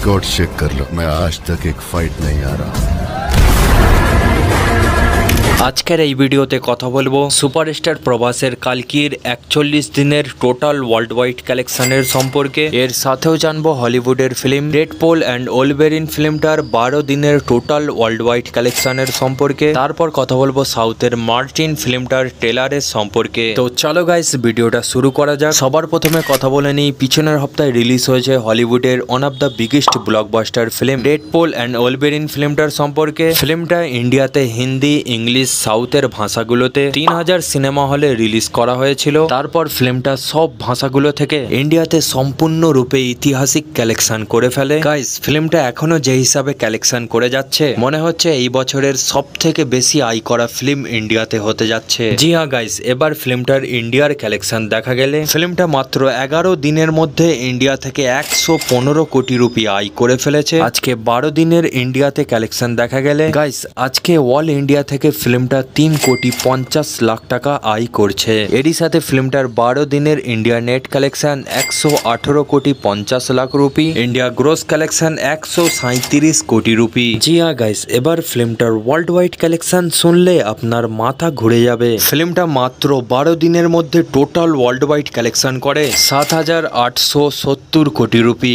Record check कर लो, मैं आज तक एक फाइट नहीं आ रहा। আজকের এই ভিডিওতে কথা বলবো সুপারস্টার প্রভাসের কালকির 41 দিনের টোটাল ওয়ার্ল্ড ওয়াইড কালেকশনের সম্পর্কে। এর সাথেও জানবো হলিউডের ফিল্ম ডেডপুল অ্যান্ড ওলভেরিন ফিল্মটার 12 দিনের টোটাল ওয়ার্ল্ড ওয়াইড কালেকশনের সম্পর্কে। তারপর কথা বলবো সাউথের মার্টিন ফিল্মটার ট্রেলারের সম্পর্কে। তো চলো গাইস ভিডিওটা শুরু করা যাক। সবার প্রথমে কথা বলে নিই, পিছনের হপ্তাহে রিলিজ হয়েছে হলিউডের one of the biggest blockbuster film Deadpool and Wolverine ফিল্মটার সম্পর্কে। ফিল্মটা ইন্ডিয়াতে হিন্দি, ইংলিশ, সাউথের ভাষাগুলোতে 3000 সিনেমা হলে রিলিজ করা হয়েছিল। তারপর ফিল্মটা সব ভাষাগুলো থেকে ইন্ডিয়াতে সম্পূর্ণরূপে ঐতিহাসিক কালেকশন করে ফেলে। গাইস ফিল্মটা এখনো যে হিসাবে কালেকশন করে যাচ্ছে, মনে হচ্ছে এই বছরের সব থেকে বেশি আয় করা ফিল্ম ইন্ডিয়াতে হতে যাচ্ছে। জি হ্যাঁ গাইস, এবার ফিল্মটার ইন্ডিয়ার কালেকশন দেখা গেলে ফিল্মটা মাত্র 11 দিনের মধ্যে ইন্ডিয়া থেকে 115 কোটি রুপি আয় করে ফেলেছে। আজকে 12 দিনের ইন্ডিয়াতে কালেকশন দেখা গেলে গাইস আজকে অল ইন্ডিয়া থেকে ফিল্মটা 3,50,00,000 টাকা আয় করছে। এরই সাথে ফিল্মটার 12 দিনের India net collection 118,50,00,000 rupee, India gross collection 137 কোটি রুপি। জি হ্যাঁ গাইস, এবার ফিল্মটার ওয়ার্ল্ড ওয়াইড কালেকশন শুনলে আপনার মাথা ঘুরে যাবে। ফিল্মটা মাত্র 12 দিনের মধ্যে টোটাল ওয়ার্ল্ড ওয়াইড কালেকশন করে 7,870 কোটি রুপি।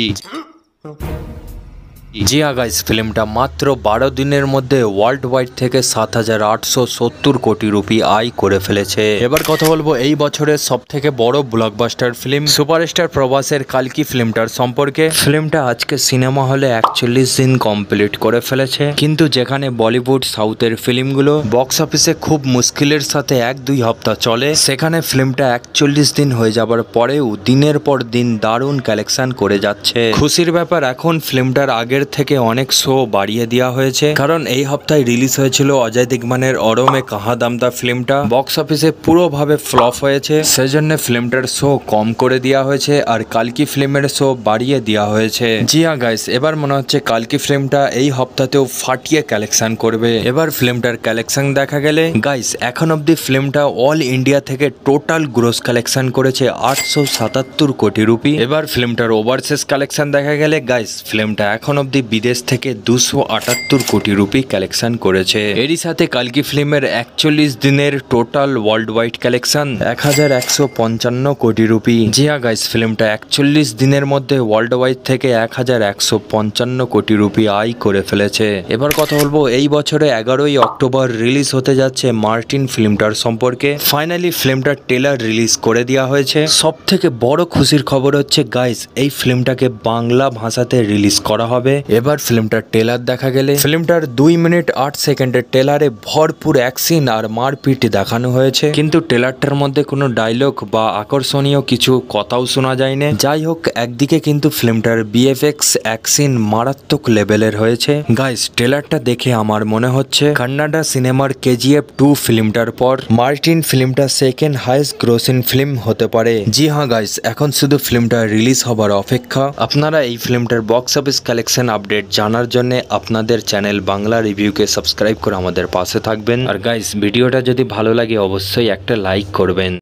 জি হ্যাঁ গাইস, ফিল্মটা মাত্র 12 দিনের মধ্যে ওয়ার্ল্ড ওয়াইড থেকে 7,870 কোটি রুপি আয় করে ফেলেছে। এবার কথা বলবো এই বছরের সব থেকে বড় ব্লকবাস্টার ফিল্ম সুপারস্টার প্রভাসের কালকি ফিল্মটার সম্পর্কে। ফিল্মটা আজকে সিনেমা হলে 41 দিন কমপ্লিট করে ফেলেছে, কিন্তু যেখানে বলিউড সাউথের ফিল্মগুলো বক্স অফিসে খুব মুশকিলের সাথে 1-2 হপ্তাহ চলে, সেখানে ফিল্মটা 41 দিন হয়ে যাবার পরেও দিনের পর দিন দারুণ কালেকশন করে যাচ্ছে। খুশির ব্যাপার, এখন ফিল্মটার আগের থেকে অনেক শো বাড়িয়ে দেওয়া হয়েছে, কারণ এই হপ্তাহে রিলিজ হয়েছিল অজয় দেবগনের অরমে কাহা দামদা ফিল্মটা বক্স অফিসে পুরোভাবে ফ্লপ হয়েছে, সেজন্য ফিল্মটার শো কম করে দেওয়া হয়েছে আর কালকি ফিল্মের শো বাড়িয়ে দেওয়া হয়েছে। জি হ্যাঁ গাইস, এবার মনে হচ্ছে কালকি ফিল্মটা এই হপ্তাতেও ফাটিয়ে কালেকশন করবে। এবার ফিল্মটার কালেকশন দেখা গেলে গাইস এখন অব্দি ফিল্মটা অল ইন্ডিয়া থেকে টোটাল গ্রোস কালেকশন করেছে 877 কোটি রুপি। এবার ফিল্মটার ওভারসিজ কালেকশন দেখা গেলে গাইস ফিল্মটা এখন অব্দি বিদেশ থেকে 278 কোটি রুপি কালেকশন করেছে। এরই সাথে কালকি ফিল্মের 41 দিনের টোটাল ওয়ার্ল্ড ওয়াইড কালেকশন 1155 কোটি রুপি। জি হ্যাঁ গাইস, ফিল্মটা 41 দিনের মধ্যে ওয়ার্ল্ড ওয়াইড থেকে 1155 কোটি রুপি আয় করে ফেলেছে। এবার কথা বলবো এই বছরে 11ই অক্টোবর রিলিজ হতে যাচ্ছে মার্টিন ফিল্মটার সম্পর্কে। ফাইনালি ফিল্মটার ট্রেলার রিলিজ করে দেওয়া হয়েছে। সব থেকে বড় খুশির খবর হচ্ছে গাইস এই ফিল্মটাকে বাংলা ভাষাতে রিলিজ করা হবে। এবার ফিল্মটার ট্রেলার দেখা গেলে ফিল্মটার 2 মিনিট 8 সেকেন্ডের ট্রেলারে ভরপুর অ্যাকশন আর মারপিট দেখানো হয়েছে, কিন্তু ট্রেলারটার মধ্যে কোনো ডায়লগ বা আকর্ষণীয় কিছু কথাও শোনা যায়নি। যাই হোক, একদিকে কিন্তু ফিল্মটার বিএফএক্স অ্যাকশন মারাত্মক লেভেলের হয়েছে। গাইস ট্রেলারটা দেখে আমার মনে হচ্ছে কান্নাডা সিনেমার KGF 2 ফিল্মটার পর মার্টিন ফিল্মটা সেকেন্ড হাইয়েস্ট গ্রোসিং ফিল্ম হতে পারে। জি হ্যাঁ গাইস, এখন শুধু ফিল্মটা রিলিজ হবার অপেক্ষা। আপনারা এই ফিল্মটার বক্স অফিস কালেকশন আপডেট জানার জন্য আপনাদের চ্যানেল বাংলা রিভিউকে সাবস্ক্রাইব করে আমাদের পাশে থাকবেন। আর গাইস ভিডিওটা যদি ভালো লাগে অবশ্যই একটা লাইক করবেন।